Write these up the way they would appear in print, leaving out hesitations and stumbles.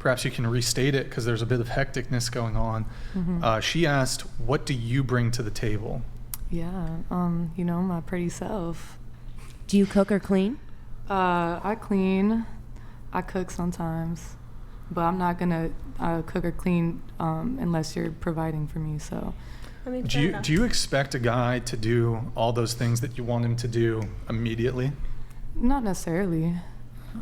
perhaps you can restate it because there's a bit of hecticness going on. She asked, what do you bring to the table? Yeah, my pretty self. Do you cook or clean? I clean. I cook sometimes, but I'm not gonna cook or clean unless you're providing for me. So, I mean, Do you expect a guy to do all those things that you want him to do immediately? not necessarily.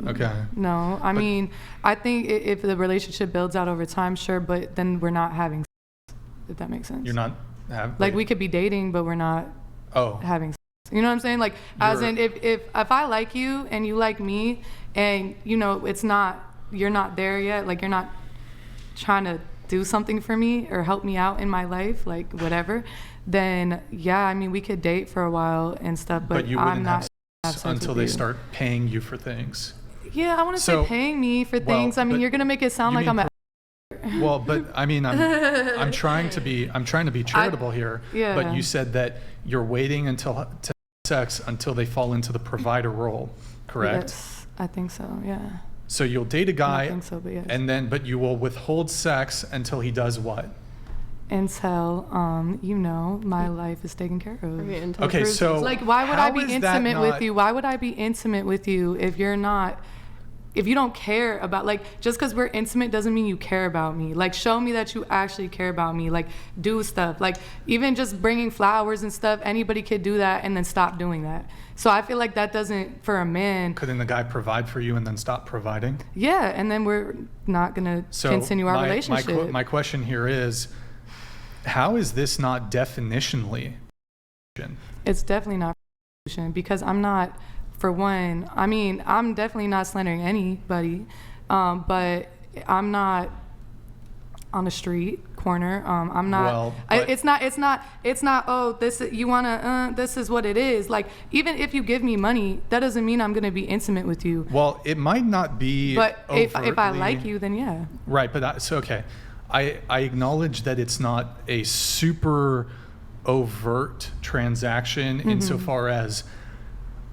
Okay. No, I mean, I think if the relationship builds out over time, sure, but then we're not having sex, if that makes sense. You're not having... Like, we could be dating, but we're not having sex. You know what I'm saying? Like, as in, if I like you and you like me, and, it's not, you're not there yet, like, you're not trying to do something for me or help me out in my life, like, whatever, then, yeah, I mean, we could date for a while and stuff, but you I'm wouldn't not have sex until they start paying you for things. Yeah, I want to say paying me for things. I mean, you're gonna make it sound like I'm a... Well, but I mean, I'm trying to be charitable here. Yeah. But you said that you're waiting until to have sex until they fall into the provider role, correct? Yes, I think so. Yeah. So you'll date a guy, I don't think so, but yes. but you will withhold sex until he does what? Until my life is taken care of. Okay, so like, why would I be intimate with you? Why would I be intimate with you if you're not? If you don't care about, like, just because we're intimate doesn't mean you care about me. Like, show me that you actually care about me. Like, do stuff. Like, even just bringing flowers and stuff, anybody could do that and then stop doing that. So I feel like that doesn't, for a man. Couldn't the guy provide for you and then stop providing? Yeah, and then we're not going to continue our relationship. My question here is, how is this not definitionally? It's definitely not because I'm not... For one, I mean, I'm definitely not slandering anybody, but I'm not on the street corner. I'm not. It's not. Oh, this you wanna. This is what it is. Like, even if you give me money, that doesn't mean I'm gonna be intimate with you. Well, it might not be. But if I like you, then yeah. Right, but that's okay. I acknowledge that it's not a super overt transaction insofar as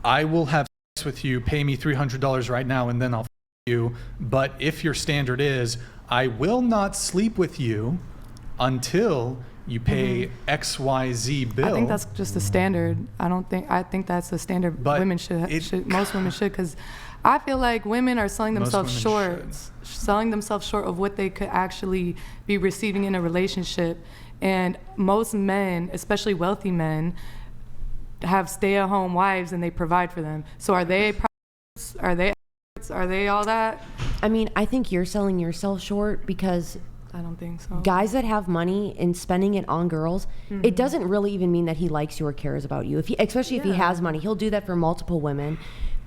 I will have sex with you, pay me $300 right now, and then I'll f you. But if your standard is, I will not sleep with you until you pay XYZ bill. I think that's just a standard. I think that's a standard women should most women should, because I feel like women are selling themselves short of what they could actually be receiving in a relationship. And most men, especially wealthy men, have stay-at-home wives and they provide for them. So are they all that? I mean, I think you're selling yourself short because I don't think so. Guys that have money and spending it on girls, it doesn't really even mean that he likes you or cares about you. Especially if he has money, he'll do that for multiple women.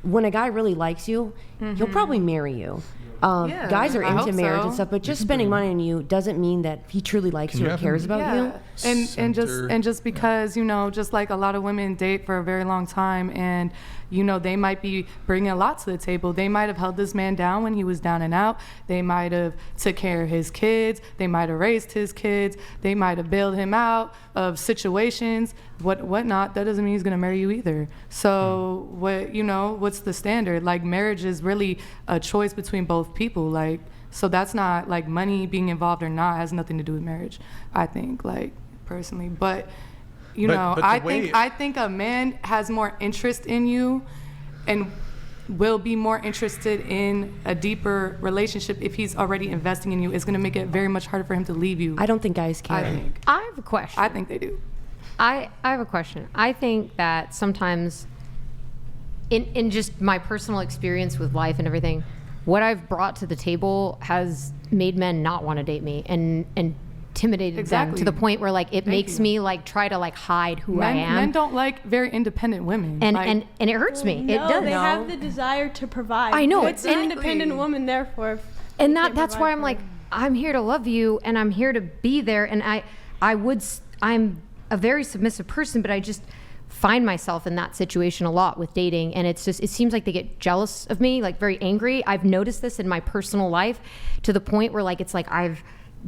When a guy really likes you, he'll probably marry you. Guys are into marriage and stuff, but just spending money on you doesn't mean that he truly likes you or cares about you. And just because, just like a lot of women date for a very long time, and they might be bringing a lot to the table. They might have held this man down when he was down and out. They might have took care of his kids. They might have raised his kids. They might have bailed him out of situations, whatnot. That doesn't mean he's gonna marry you either. So what's the standard? Like, marriage is really a choice between both people. Like, so that's not like money being involved or not has nothing to do with marriage, I think, like, personally. But I think a man has more interest in you and will be more interested in a deeper relationship if he's already investing in you. It's going to make it very much harder for him to leave you. I don't think guys care. I have a question. I think they do. I have a question. I think that sometimes in just my personal experience with life and everything, what I've brought to the table has made men not want to date me and intimidated them to the point where, like, it makes me like try to like hide who I am. Men don't like very independent women, and it hurts me. No, it does. They have the desire to provide. I know. It's an independent woman, therefore. And that's why I'm like, I'm here to love you and I'm here to be there. And I'm a very submissive person, but I just find myself in that situation a lot with dating, and it seems like they get jealous of me, like very angry. I've noticed this in my personal life to the point where, like, it's like I've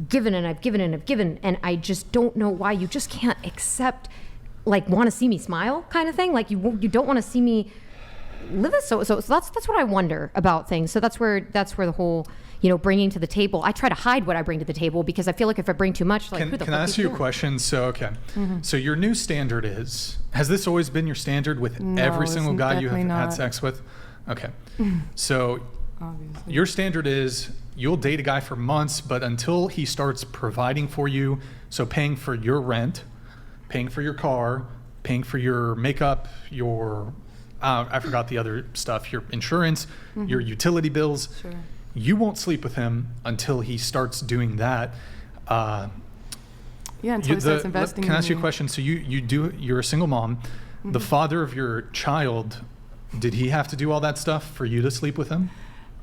given and I've given and I've given, and I just don't know why you just can't accept, like, want to see me smile kind of thing. Like, you don't want to see me so that's what I wonder about things. So that's where the whole, bringing to the table. I try to hide what I bring to the table because I feel like if I bring too much, like, who the Can I fuck ask is you a doing? question? So, okay. So your new standard has this always been your standard with No, every it's single guy you have definitely had not. sex with? Okay. So Obviously. your standard is you'll date a guy for months, but until he starts providing for you, so paying for your rent, paying for your car, paying for your makeup, your, I forgot the other stuff, your insurance, your utility bills. Sure. You won't sleep with him until he starts doing that. Yeah, until he starts investing Can I in ask you a me. question? So you're a single mom. The father of your child, did he have to do all that stuff for you to sleep with him?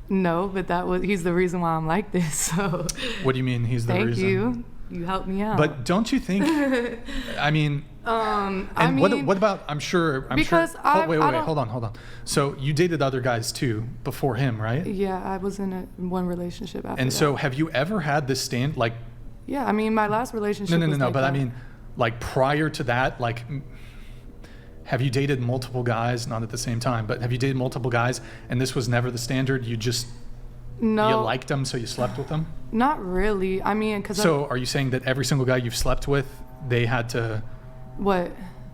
No, but he's the reason why I'm like this. So What do you mean he's the thank reason? you. You helped me out. But don't you think? I mean, I what mean, about? I'm sure. because wait, I don't- hold on. So you dated other guys too before him, right? yeah, I was in one relationship after And that. so have you ever had this like? Yeah, I mean, my last relationship. No. was like But I that. mean, like prior to that, like, have you dated multiple guys? Not at the same time, but have you dated multiple guys? And this was never the standard. You just no, you liked them, so you slept with them. not really. I mean, because So are you saying that every single guy you've slept with, they had to what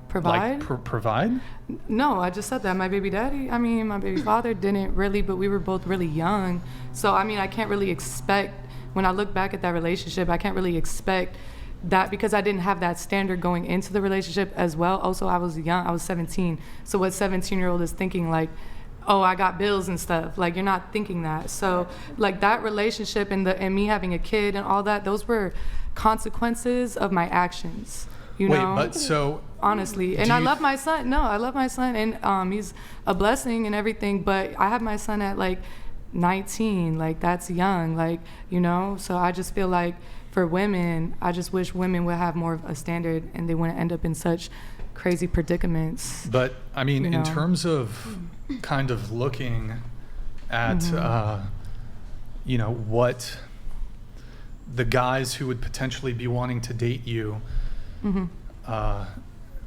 provide? like provide? No, I just said that. My baby daddy, I mean, my baby father didn't really, but we were both really young. So, I mean, I can't really expect, when I look back at that relationship, I can't really expect that because I didn't have that standard going into the relationship as well. Also, I was young, I was 17. So, what 17-year-old is thinking, like, oh, I got bills and stuff. Like, you're not thinking that. So, like, that relationship and me having a kid and all that, those were consequences of my actions. You Wait, know? but so Honestly, and Do I you- love my son. No, I love my son, and he's a blessing and everything. But I have my son at like 19. Like that's young. Like So I just feel like for women, I just wish women would have more of a standard, and they wouldn't end up in such crazy predicaments. But I mean, You in know. terms of kind of looking at, what the guys who would potentially be wanting to date you,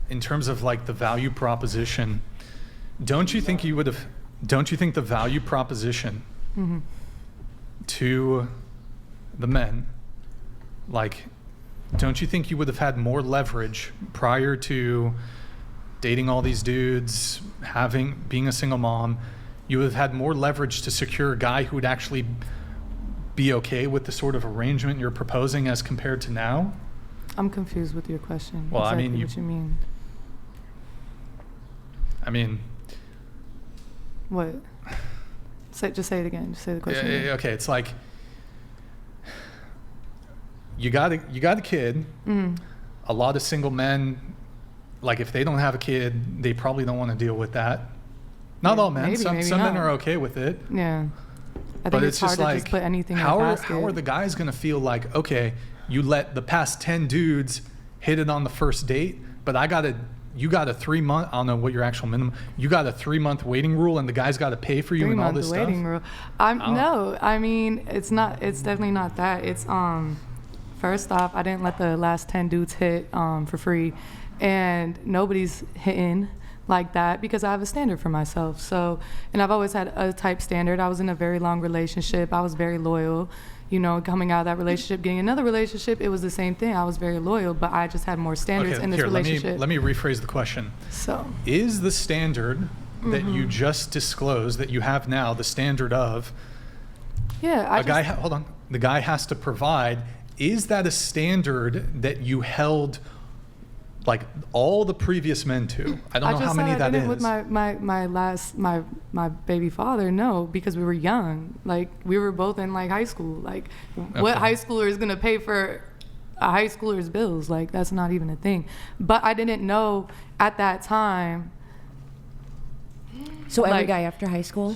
in terms of like the value proposition, don't you think the value proposition to the men, like, don't you think you would have had more leverage prior to dating all these dudes, being a single mom? You would have had more leverage to secure a guy who would actually be okay with the sort of arrangement you're proposing as compared to now? I'm confused with your question. Well, I exactly mean, what you mean. I mean, What? Just say it again. Just say the question. again. okay, it's like you got a kid. A lot of single men, like if they don't have a kid, they probably don't want to deal with that. Not all men. maybe, some maybe men not. are okay with it. Yeah. I But think it's it's hard just to like, just put anything how in a are basket. the guys going to feel like, okay, you let the past 10 dudes hit it on the first date, but you got a 3 month, I don't know what your actual minimum, you got a 3 month waiting rule and the guy's got to pay for you and all 3 month this waiting stuff? rule. Oh. No, I mean it's definitely not that. It's first off, I didn't let the last 10 dudes hit for free, and nobody's hitting like that because I have a standard for myself. So, and I've always had a type standard. I was in a very long relationship. I was very loyal. Coming out of that relationship, getting another relationship, it was the same thing. I was very loyal, but I just had more standards in this here, relationship. let me rephrase the question. So, Is the standard that you just disclosed that you have now the standard of yeah, the guy has to provide? Is that a standard that you held like all the previous men to? I don't know how many I that didn't is. with my baby father, no, because we were young. Like we were both in like high school. Like what Okay. high schooler is gonna pay for a high schooler's bills? Like that's not even a thing. But I didn't know at that time. So every Like- guy after high school?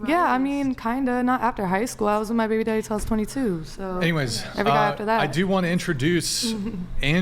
Yeah, I mean, kinda. Not after high school. I was with my baby daddy till I was 22. So Anyways, every guy after that. I do want to introduce